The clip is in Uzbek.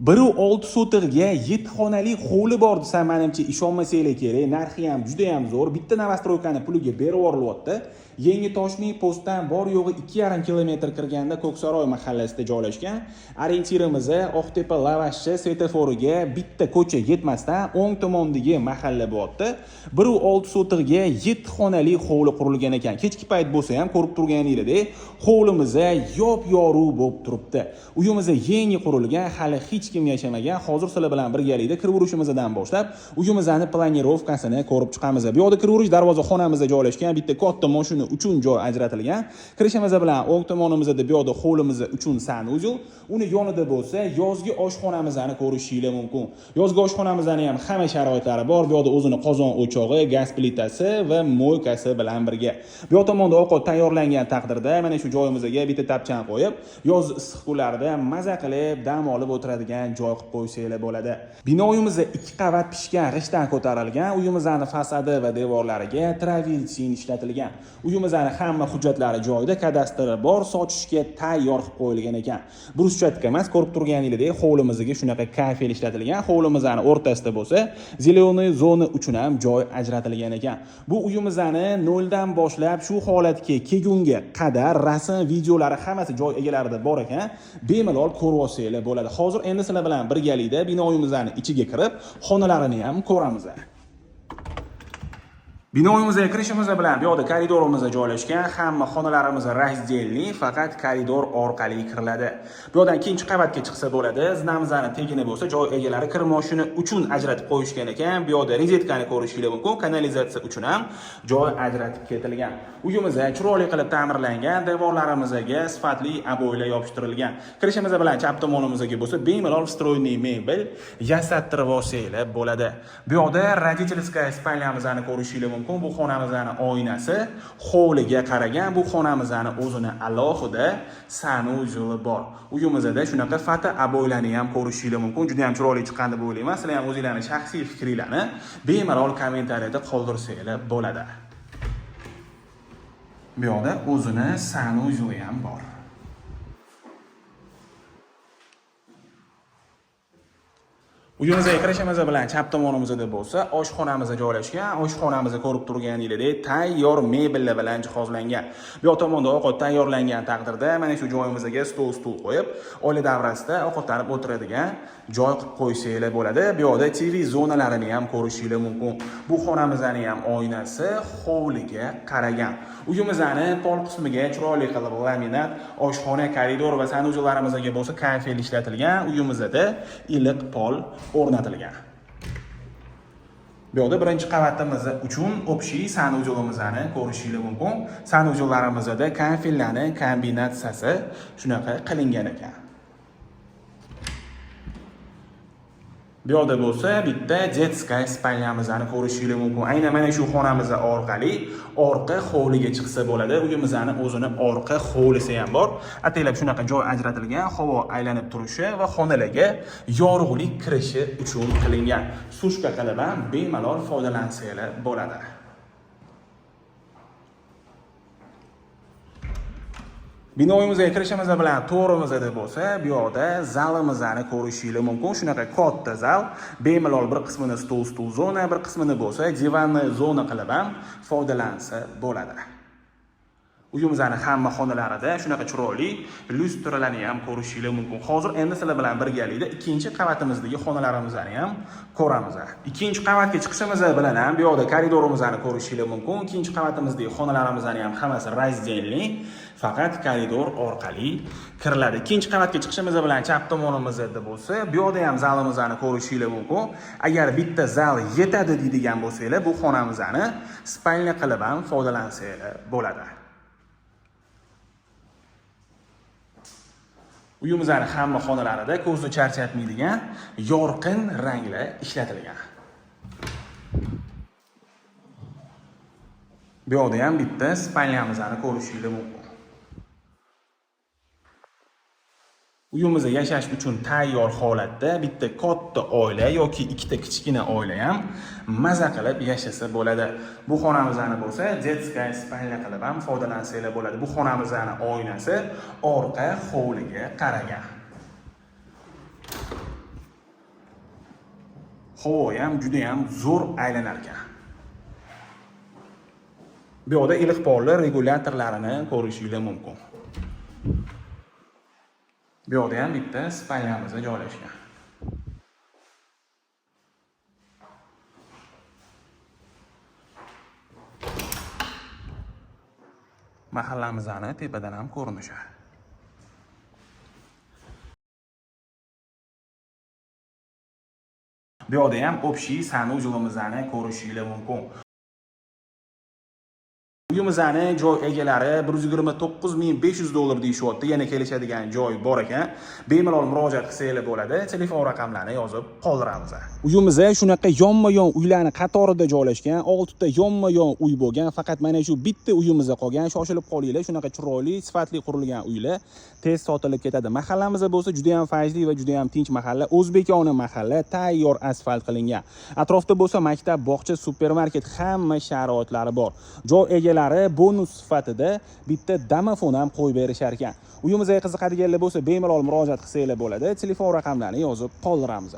1.6 sotig'ga 7 xonali hovli bor desam, menimcha ishonmasanglar kerak. Narxi ham juda ham zo'r. Bitta novostroykani puliga berib yorilyapti. Yangi Toshmi postdan bor yo'g'i 2,5 kilometr kirganda Ko'ksaroy mahallasida joylashgan. Orientirimiz Oqtepa Lavashchi svetoforiga bitta ko'cha yetmasdan o'ng tomondagi mahalla bo'lyapti. 1.6 sotig'ga 7 xonali hovli qurilgan ekan. Kechki payt bo'lsa ham ko'rib turganingizdek, hovlimiz yop-yorug' bo'lib turibdi. Uyimiz yangi qurilgan, hali hech kim yashamagan. Hozir sizlar bilan birgalikda kirib-urishimizdan boshlab uyimizning planirovkasini ko'rib chiqamiz. Bu yerda kirib-urish darvozaxonamizda joylashgan, bitta katta mashina uchun joy ajratilgan. Kirishimiz bilan o'ng tomonimizda bu yerda hovlimiz uchun sanuzel, uni yonida bo'lsa yozgi oshxonamizni ko'rishingiz mumkin. Yozgi oshxonamizning ham hamma sharoitlari bor. Bu yerda o'zini qozon o'chog'i, gaz plitasi va mo'ykasi bilan birga. Bu yoq tomonda ovqat tayyorlangan taqdirda mana shu joyimizga bitta tapchan qo'yib, yoz issiq kunlarda maza qilib dam olib o'tiradigan joy qilib qo'ysanglar bo'ladi. Binoyimiz 2 qavat pishgan g'ishtdan ko'tarilgan. Uyimizning fasadi va devorlariga travertin ishlatilgan. Uyimizning hamma hujjatlari joyida, kadastri bor, sochishga tayyor qilib qo'yilgan ekan. Bruschatka emas, ko'rib turganingizdek, hovlimizga shunaqa kafel ishlatilgan. Hovlimizning o'rtasida bo'lsa, zelenoy zona uchun ham joy ajratilgan ekan. Bu uyimizni noldan boshlab shu holatga kelgunga qadar rasm, videolari hammasi joy egalarida bor ekan. Bemalol ko'rib olsanglar bo'ladi. Hozir endi sizlar bilan birgalikda binoyimizning ichiga kirib, xonalarini ham ko'ramiz. Binoyimizga kirishimiz bilan bu yerda koridorimiz joylashgan. Hamma xonalarimiz razdelniy, faqat koridor orqali kiriladi. Bu yerdan ikkinchi qavatga chiqsa bo'ladi. Zinamizning tegini bo'lsa, joy egalari kir moshina uchun ajratib qo'yishgan ekan. Bu yerda rozetkani ko'rishingiz mumkin. Kanalizatsiya uchun ham joy ajratib ketilgan. Uyimiz chiroyli qilib ta'mirlangan, devorlarimizga sifatli aboylar yopishtirilgan. Kirishimiz bilan chap tomonimizga bo'lsa, bemalol vstroyniy mebel yasattirib olsanglar bo'ladi. Bu yerda родительская spalnyamizni ko'rishingiz mumkin. Bu xonamizning oynasi hovliga qaragan. Bu xonamizning o'zini alohida sanuzeli bor. Uyimizda shunaqa foto aboylarni ham ko'rishingiz mumkin. Juda ham chiroyli chiqqan deb o'ylayman. Sizlar ham o'zingizlarning shaxsiy fikringizni bemalol kommentariyada qoldirsanglar bo'ladi. Bu yerda o'zini sanuzeli ham bor. Uyimizga kirishimiz bilan chap tomonimizda bo'lsa, oshxonamiz joylashgan. Oshxonamizni ko'rib turganingizdek, tayyor mebellar bilan jihozlangan. Bu yoq tomonda ovqat tayyorlangan taqdirda mana shu joyimizga stul qo'yib, oila davrasida ovqatlanib o'tiradigan joy qilib qo'ysanglar bo'ladi. Bu yoqda TV zonalarini ham ko'rishingiz mumkin. Bu xonamizning ham oynasi hovliga qaragan. Uyimizning pol qismiga chiroyli qilib laminat, oshxona, koridor va sanuzellarimizga bo'lsa kafel ishlatilgan. Uyimizda iliq pol o'rnatilgan. Bu yerda birinchi qavatimiz uchun общий sanuzelimizni ko'rishingiz mumkin. Sanuzellarimizda kafellarning kombinatsiyasi shunaqa qilingan ekan. Bu yerda bo'lsa bitta детская spalnyamizni ko'rishingiz mumkin. Aynan mana shu xonamiz orqali orqa hovliga chiqsa bo'ladi. Uyimizning o'zini orqa hovlisi ham bor. Ataylab shunaqa joy ajratilgan, havo aylanib turishi va xonalarga yorug'lik kirishi uchun qilingan. Sushka qilib ham bemalol foydalansanglar bo'ladi. Binoyimizga kirishimiz bilan to'g'rimizda bo'lsa, bu yoqda zalimizni ko'rishingiz mumkin. Shunaqa katta zal, bemalol bir qismini stul zona, bir qismini bo'lsa divanni zona qilib ham foydalansa bo'ladi. Uyimizning hamma xonalarida shunaqa chiroyli lyustralarni ham ko'rishingiz mumkin. Hozir endi sizlar bilan birgalikda ikkinchi qavatimizdagi xonalarimizni ham ko'ramiz. Ikkinchi qavatga chiqishimiz bilan ham bu yoqda koridorimizni ko'rishingiz mumkin. Ikkinchi qavatimizdagi xonalarimizning ham hammasi razdelniy, faqat koridor orqali kiriladi. Ikkinchi qavatga chiqishimiz bilan chap tomonimizda bo'lsa, bu yoqda ham zalimizni ko'rishingiz mumkin. Agar bitta zal yetadi deydigan bo'lsanglar, bu xonamizni spalnya qilib ham foydalansanglar bo'ladi. Uyimizning hamma xonalarida ko'zni charchatmaydigan yorqin ranglar ishlatilgan. Bu yerda ham bitta spalnyamizni ko'rishingiz mumkin. Uyimizda yashash uchun tayyor holatda bitta katta oila yoki ikkita kichkina oila ham maza qilib yashasa bo'ladi. Bu xonamizni bo'lsa, детская spalnya qilib ham foydalansanglar bo'ladi. Bu xonamizning oynasi orqa hovliga qaragan. Havo ham juda ham zo'r aylanar ekan. Bu yerda iliq polli regulyatorlarini ko'rishingiz mumkin. Bu yerda ham bitta spalnamiz joylashgan. Mahallamizning tepadan ham ko'rinishi. Bu yerda ham общий sanuzlimizni ko'rishingiz mumkin. Uyimizning joy egalari 129.500 dollar deyishyapti. Yana kelishadigan joy bor ekan. Bemalol murojaat qilsangiz bo'ladi. Telefon raqamlarini yozib qoldiramiz. Uyimiz shunaqa yonma-yon uylarning qatorida joylashgan. 6 ta yonma-yon uy bo'lgan. Faqat mana shu bitta uyimizda qolgan. Shoshilib qolinglar. Shunaqa chiroyli, sifatli qurilgan uylar tez sotilib ketadi. Mahallamizda bo'lsa juda ham fayzli va juda ham tinch mahalla. O'zbekona mahalla, tayyor asfalt qilingan. Atrofda bo'lsa maktab, bog'cha, supermarket, hamma sharoitlari bor. Joy egalari bonus sifatida bitta domofon ham qo'yib berishar ekan. Uyimizga qiziqadiganlar bo'lsa bemalol murojaat qilsangiz bo'ladi. Telefon raqamlarini yozib qoldiramiz.